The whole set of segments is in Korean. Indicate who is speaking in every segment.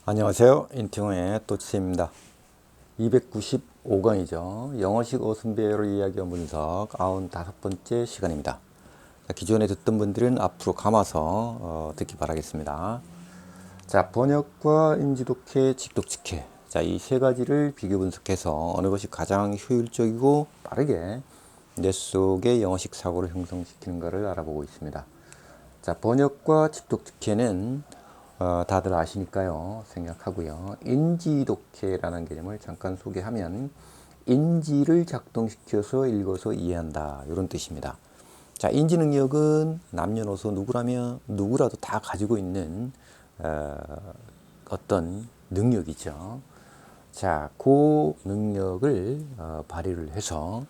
Speaker 1: 안녕하세요. 인팅호의 또치입니다. 295강이죠. 영어식 어순배열 이야기와 분석 95번째 시간입니다. 기존에 듣던 분들은 앞으로 감아서 듣기 바라겠습니다. 자, 번역과 인지독해, 직독직해. 자, 이 세 가지를 비교 분석해서 어느 것이 가장 효율적이고 빠르게 뇌 속의 영어식 사고를 형성시키는가를 알아보고 있습니다. 자, 번역과 직독직해는 다들 아시니까요. 생략하고요. 인지독해라는 개념을 잠깐 소개하면 인지를 작동시켜서 읽어서 이해한다. 이런 뜻입니다. 자, 인지 능력은 남녀노소 누구라도 다 가지고 있는 어떤 능력이죠. 자, 그 능력을 발휘를 해서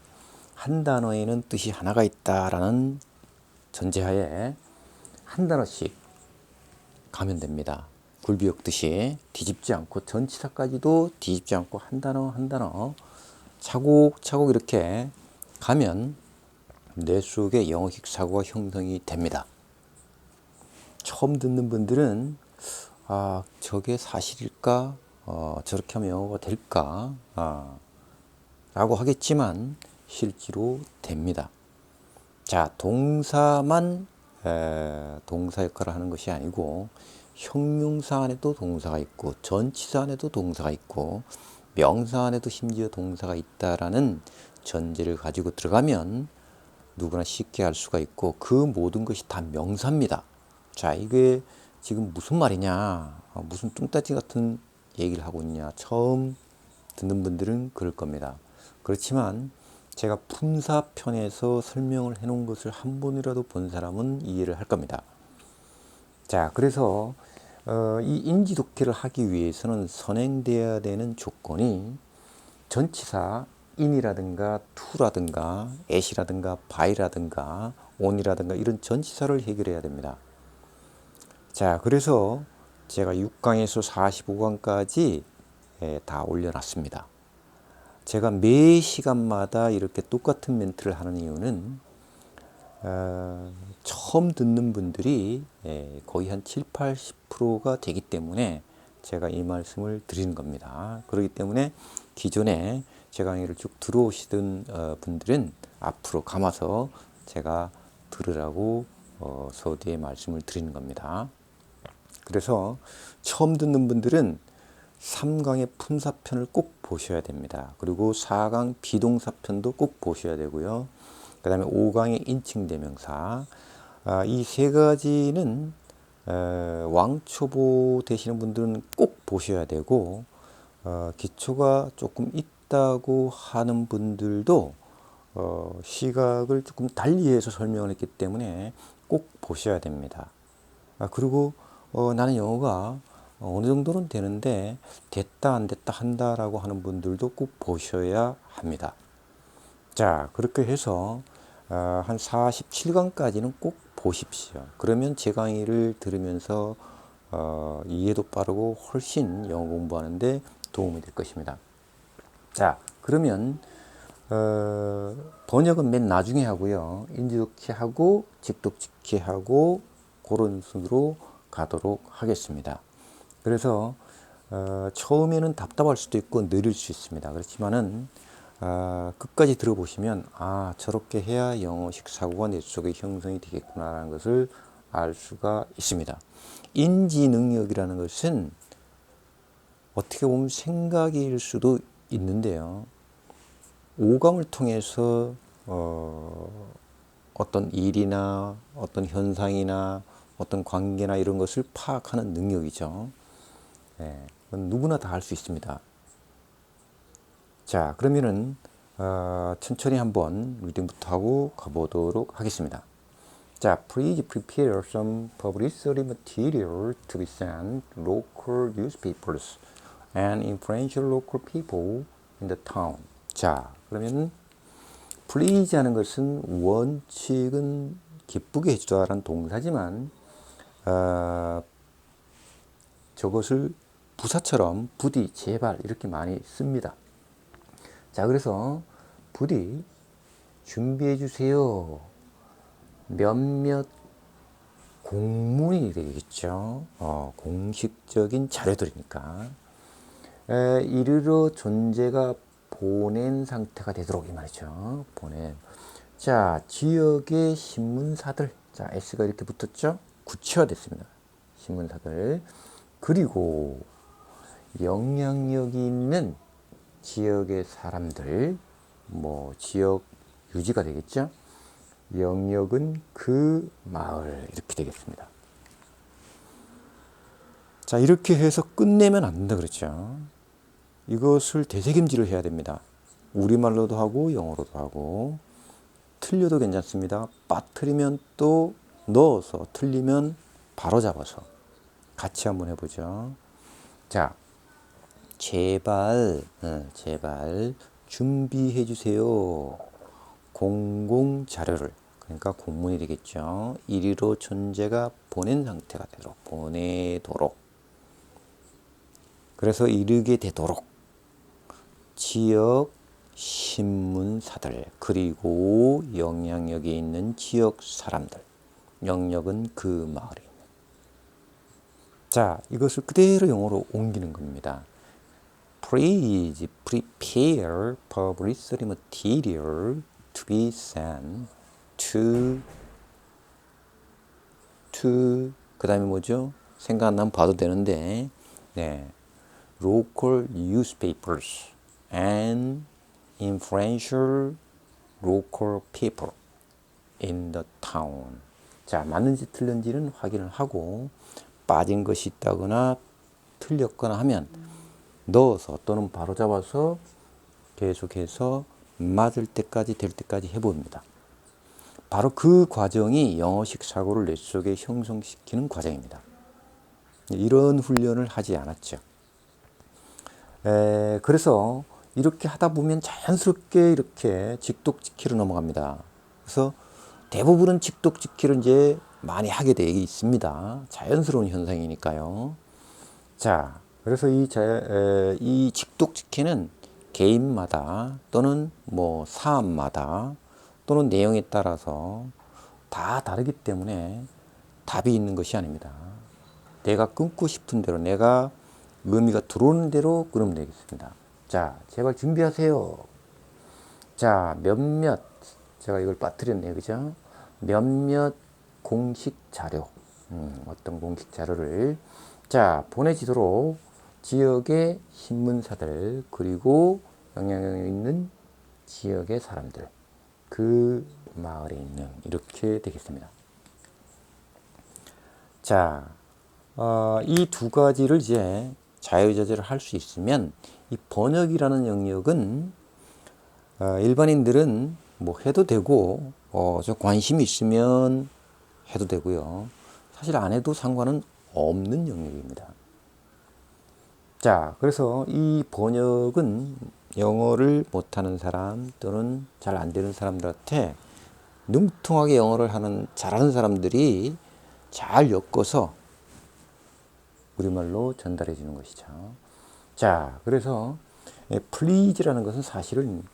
Speaker 1: 한 단어에는 뜻이 하나가 있다라는 전제하에 한 단어씩 가면 됩니다. 굴비 엮듯이 뒤집지 않고 전치사까지도 뒤집지 않고 한 단어 한 단어 차곡차곡 이렇게 가면 뇌 속에 영어식 사고가 형성이 됩니다. 처음 듣는 분들은 저게 사실일까? 저렇게 하면 영어가 될까? 라고 하겠지만 실제로 됩니다. 자, 동사만 동사 역할을 하는 것이 아니고 형용사 안에도 동사가 있고 전치사 안에도 동사가 있고 명사 안에도 심지어 동사가 있다라는 전제를 가지고 들어가면 누구나 쉽게 알 수가 있고 그 모든 것이 다 명사입니다. 자, 이게 지금 무슨 말이냐, 무슨 뚱따지 같은 얘기를 하고 있냐, 처음 듣는 분들은 그럴 겁니다. 그렇지만 제가 품사편에서 설명을 해놓은 것을 한 번이라도 본 사람은 이해를 할 겁니다. 자, 그래서 이 인지독해를 하기 위해서는 선행되어야 되는 조건이 전치사 in이라든가 to라든가 at이라든가 by라든가 on이라든가 이런 전치사를 해결해야 됩니다. 자, 그래서 제가 6강에서 45강까지 다 올려놨습니다. 제가 매 시간마다 이렇게 똑같은 멘트를 하는 이유는 처음 듣는 분들이 거의 한 7, 80%가 되기 때문에 제가 이 말씀을 드리는 겁니다. 그렇기 때문에 기존에 제 강의를 쭉 들어오시던 분들은 앞으로 감아서 제가 들으라고 서두에 말씀을 드리는 겁니다. 그래서 처음 듣는 분들은 3강의 품사편을 꼭 보셔야 됩니다. 그리고 4강 비동사편도 꼭 보셔야 되고요. 그 다음에 5강의 인칭대명사. 이 세 가지는 왕초보 되시는 분들은 꼭 보셔야 되고 기초가 조금 있다고 하는 분들도 시각을 조금 달리해서 설명을 했기 때문에 꼭 보셔야 됩니다. 그리고 나는 영어가 어느 정도는 되는데 됐다 안 됐다 한다라고 하는 분들도 꼭 보셔야 합니다. 자, 그렇게 해서 한 47강까지는 꼭 보십시오. 그러면 제 강의를 들으면서 이해도 빠르고 훨씬 영어 공부하는데 도움이 될 것입니다. 자, 그러면 번역은 맨 나중에 하고요. 인지독해 하고 직독직해 하고 그런 순으로 가도록 하겠습니다. 그래서 처음에는 답답할 수도 있고 느릴 수 있습니다. 그렇지만은 끝까지 들어보시면 저렇게 해야 영어식 사고가 뇌 속에 형성이 되겠구나라는 것을 알 수가 있습니다. 인지 능력이라는 것은 어떻게 보면 생각일 수도 있는데요. 오감을 통해서 어떤 일이나 어떤 현상이나 어떤 관계나 이런 것을 파악하는 능력이죠. 누구나 다 할 수 있습니다. 자, 그러면은 천천히 한번 리딩부터 하고 가보도록 하겠습니다. 자, please prepare some publicity material to be sent to local newspapers and influential local people in the town. 자, 그러면 please 하는 것은 원칙은 기쁘게 해주다라는 동사지만 저것을 부사처럼 부디 제발 이렇게 많이 씁니다. 자, 그래서 부디 준비해 주세요. 몇몇 공문이 되겠죠. 공식적인 자료들이니까. 이르러 존재가 보낸 상태가 되도록 이 말이죠. 보낸. 자, 지역의 신문사들. 자, S가 이렇게 붙었죠? 구체화됐습니다. 신문사들. 그리고 영향력이 있는 지역의 사람들, 뭐 지역 유지가 되겠죠? 영역은 그 마을 이렇게 되겠습니다. 자, 이렇게 해서 끝내면 안 된다 그랬죠. 이것을 되새김질을 해야 됩니다. 우리말로도 하고 영어로도 하고. 틀려도 괜찮습니다. 빠뜨리면 또 넣어서, 틀리면 바로 잡아서 같이 한번 해보죠. 자, 제발 준비해 주세요. 공공 자료를. 그러니까 공문이 되겠죠. 이리로 존재가 보낸 상태가 되도록, 보내도록. 그래서 이르게 되도록 지역 신문사들, 그리고 영향력이 있는 지역 사람들. 영역은 그 마을에 있는. 자, 이것을 그대로 영어로 옮기는 겁니다. Please prepare publicity material to be sent to 그 다음에 뭐죠? 생각 안 나면 봐도 되는데, 네, local newspapers and influential local people in the town. 자, 맞는지 틀린지는 확인을 하고, 빠진 것이 있다거나 틀렸거나 하면 넣어서 또는 바로 잡아서 계속해서 맞을 때까지 될 때까지 해봅니다. 바로 그 과정이 영어식 사고를 뇌 속에 형성시키는 과정입니다. 이런 훈련을 하지 않았죠. 그래서 이렇게 하다 보면 자연스럽게 이렇게 직독직키로 넘어갑니다. 그래서 대부분은 직독직키를 이제 많이 하게 되어 있습니다. 자연스러운 현상이니까요. 자, 그래서 이 직독직키는 개인마다 또는 뭐 사안마다 또는 내용에 따라서 다 다르기 때문에 답이 있는 것이 아닙니다. 내가 끊고 싶은 대로, 내가 의미가 들어오는 대로 끊으면 되겠습니다. 자, 제발 준비하세요. 자, 몇몇, 제가 이걸 빠뜨렸네요. 그죠? 몇몇 공식 자료, 어떤 공식 자료를 자, 보내지도록 지역의 신문사들, 그리고 영향력 있는 지역의 사람들, 그 마을에 있는, 이렇게 되겠습니다. 자, 이 두 가지를 이제 자유자재를 할 수 있으면, 이 번역이라는 영역은 일반인들은 뭐 해도 되고, 저 관심이 있으면 해도 되고요. 사실 안 해도 상관은 없는 영역입니다. 자, 그래서 이 번역은 영어를 못하는 사람 또는 잘 안 되는 사람들한테 능통하게 영어를 잘하는 사람들이 잘 엮어서 우리말로 전달해 주는 것이죠. 자, 그래서 please라는 것은 사실은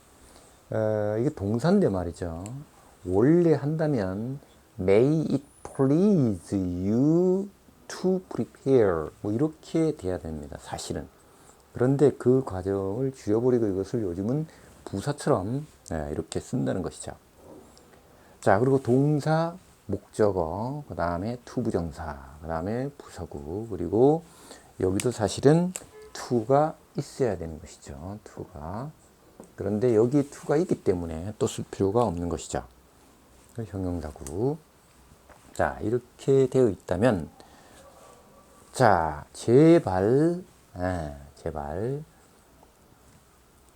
Speaker 1: 이게 동사인데 말이죠. 원래 한다면 may it please you to prepare 뭐 이렇게 돼야 됩니다. 사실은. 그런데 그 과정을 줄여버리고 이것을 요즘은 부사처럼 이렇게 쓴다는 것이죠. 자, 그리고 동사, 목적어, 그 다음에 투부정사, 그 다음에 부사구, 그리고 여기도 사실은 to가 있어야 되는 것이죠. to가. 그런데 여기 to가 있기 때문에 또 쓸 필요가 없는 것이죠. 형용사구. 자, 이렇게 되어 있다면, 자, 제발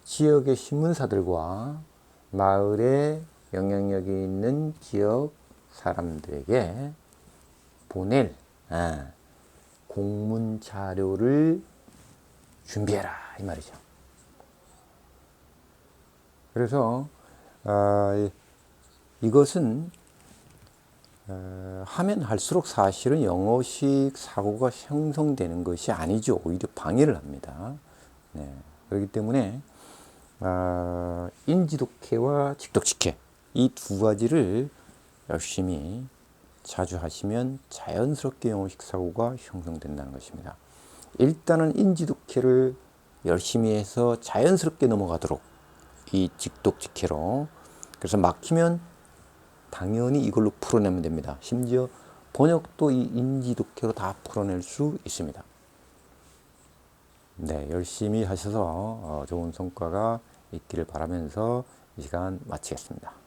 Speaker 1: 지역의 신문사들과 마을에 영향력이 있는 지역 사람들에게 보낼 공문 자료를 준비해라 이 말이죠. 그래서 이것은 하면 할수록 사실은 영어식 사고가 형성되는 것이 아니죠. 오히려 방해를 합니다. 네. 그렇기 때문에 인지독해와 직독직해 이 두 가지를 열심히 자주 하시면 자연스럽게 영어식 사고가 형성된다는 것입니다. 일단은 인지독해를 열심히 해서 자연스럽게 넘어가도록 이 직독직해로. 그래서 막히면 당연히 이걸로 풀어내면 됩니다. 심지어 번역도 이 인지독해로 다 풀어낼 수 있습니다. 네, 열심히 하셔서 좋은 성과가 있기를 바라면서 이 시간 마치겠습니다.